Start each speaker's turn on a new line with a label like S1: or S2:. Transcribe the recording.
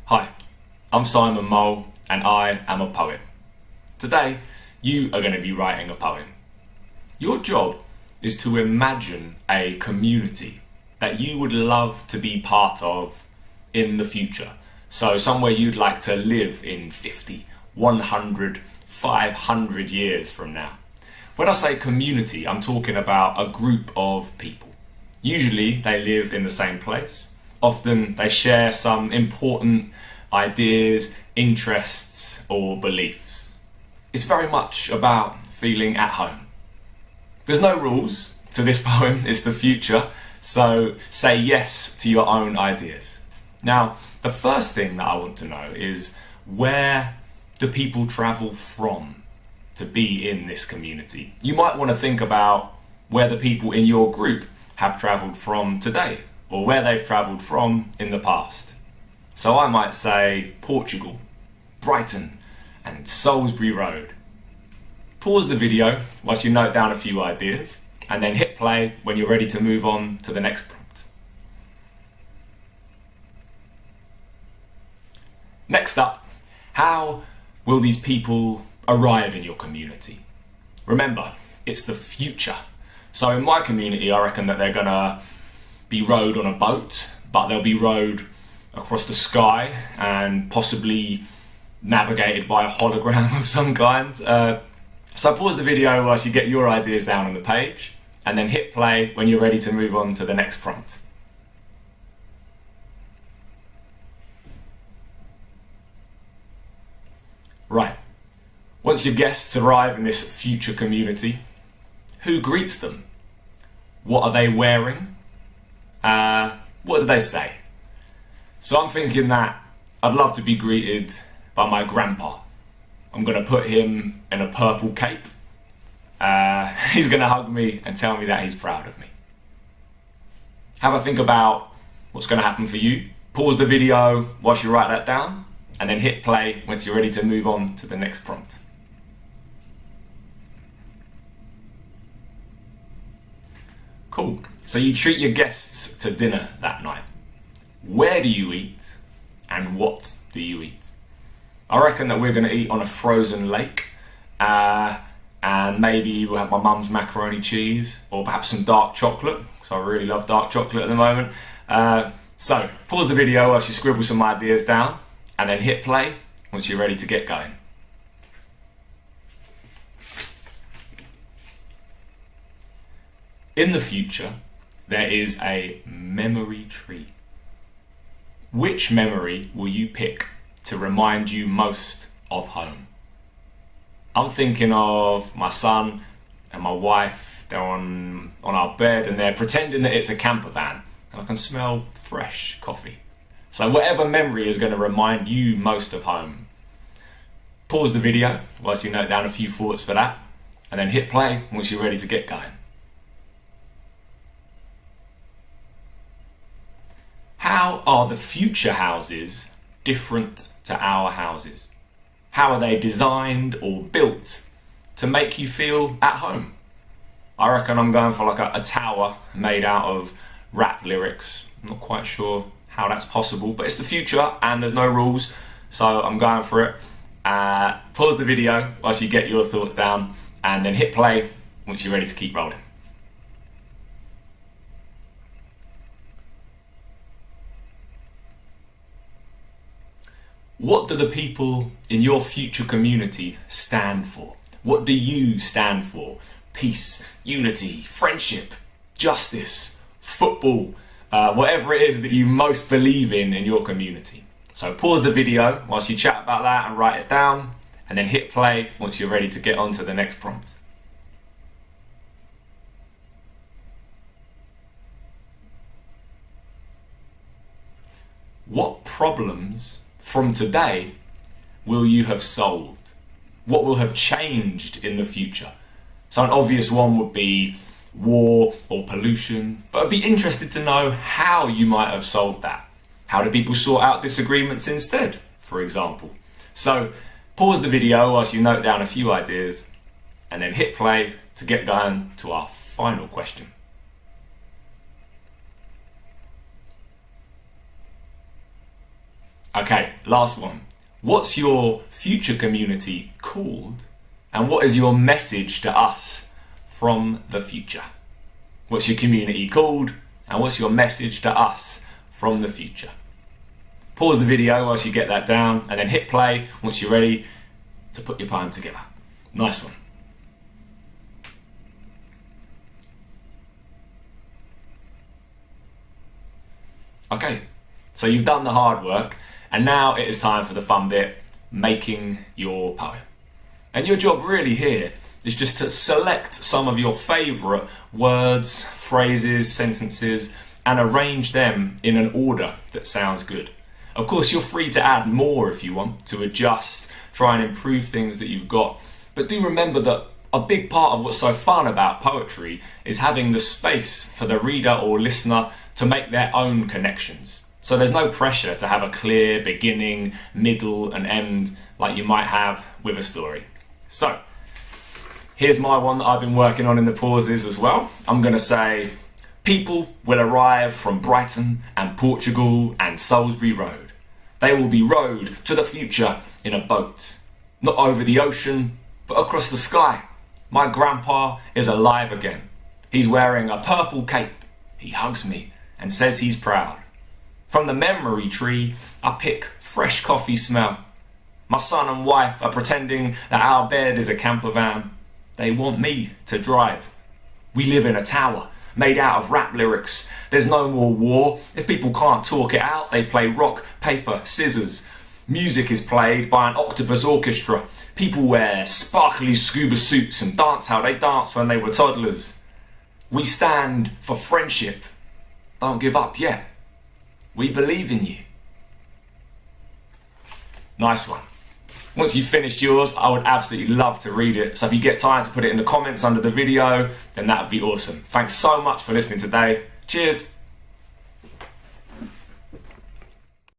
S1: Hi, I'm Simon Mole and I am a poet. Today, you are going to be writing a poem. Your job is to imagine a community that you would love to be part of in the future. So somewhere you'd like to live in 50, 100, 500 years from now. When I say community, I'm talking about a group of people. Usually they live in the same place. Often they share some important ideas, interests or beliefs. It's very much about feeling at home. There's no rules to this poem, it's the future, so say yes to your own ideas. Now, the first thing that I want to know is, where do people travel from to be in this community? You might want to think about where the people in your group have travelled from today, or where they've travelled from in the past. So I might say Portugal, Brighton and Salusbury Road. Pause the video whilst you note down a few ideas and then hit play when you're ready to move on to the next prompt. Next up, how will these people arrive in your community? Remember, it's the future. So in my community, I reckon that they're gonna be rowed on a boat, but they'll be rowed across the sky and possibly navigated by a hologram of some kind. So pause the video whilst you get your ideas down on the page and then hit play when you're ready to move on to the next prompt. Right, once your guests arrive in this future community, who greets them? What are they wearing? What do they say? So I'm thinking that I'd love to be greeted by my grandpa. I'm going to put him in a purple cape. He's going to hug me and tell me that he's proud of me. Have a think about what's going to happen for you. Pause the video whilst you write that down and then hit play once you're ready to move on to the next prompt. Cool. So you treat your guests to dinner that night. Where do you eat and what do you eat? I reckon that we're going to eat on a frozen lake and maybe we'll have my mum's macaroni cheese or perhaps some dark chocolate, because I really love dark chocolate at the moment. So pause the video whilst you scribble some ideas down and then hit play once you're ready to get going. In the future, there is a memory tree. Which memory will you pick to remind you most of home? I'm thinking of my son and my wife. They're on our bed and they're pretending that it's a camper van and I can smell fresh coffee. So whatever memory is going to remind you most of home. Pause the video whilst you note down a few thoughts for that and then hit play once you're ready to get going. How are the future houses different to our houses? How are they designed or built to make you feel at home? I reckon I'm going for like a tower made out of rap lyrics. I'm not quite sure how that's possible, but it's the future and there's no rules, so I'm going for it. Pause the video whilst you get your thoughts down and then hit play once you're ready to keep rolling. What do the people in your future community stand for? What do you stand for? Peace, unity, friendship, justice, football, whatever it is that you most believe in your community. So pause the video whilst you chat about that and write it down, and then hit play once you're ready to get on to the next prompt. What problems from today will you have solved? What will have changed in the future? So an obvious one would be war or pollution, but I'd be interested to know how you might have solved that. How do people sort out disagreements instead, for example? So pause the video whilst you note down a few ideas and then hit play to get going to our final question. Okay, last one. What's your future community called? And what is your message to us from the future? What's your community called? And what's your message to us from the future? Pause the video whilst you get that down and then hit play once you're ready to put your poem together. Nice one. Okay, so you've done the hard work and now it is time for the fun bit, making your poem. And your job really here is just to select some of your favourite words, phrases, sentences and arrange them in an order that sounds good. Of course, you're free to add more if you want, to adjust, try and improve things that you've got. But do remember that a big part of what's so fun about poetry is having the space for the reader or listener to make their own connections. So there's no pressure to have a clear beginning, middle and end like you might have with a story. So, here's my one that I've been working on in the pauses as well. I'm going to say, people will arrive from Brighton and Portugal and Salusbury Road. They will be rowed to the future in a boat. Not over the ocean, but across the sky. My grandpa is alive again. He's wearing a purple cape. He hugs me and says he's proud. From the memory tree, I pick fresh coffee smell. My son and wife are pretending that our bed is a camper van. They want me to drive. We live in a tower made out of rap lyrics. There's no more war. If people can't talk it out, they play rock, paper, scissors. Music is played by an octopus orchestra. People wear sparkly scuba suits and dance how they danced when they were toddlers. We stand for friendship. Don't give up yet. We believe in you. Nice one. Once you've finished yours, I would absolutely love to read it. So if you get time to put it in the comments under the video, then that would be awesome. Thanks so much for listening today. Cheers.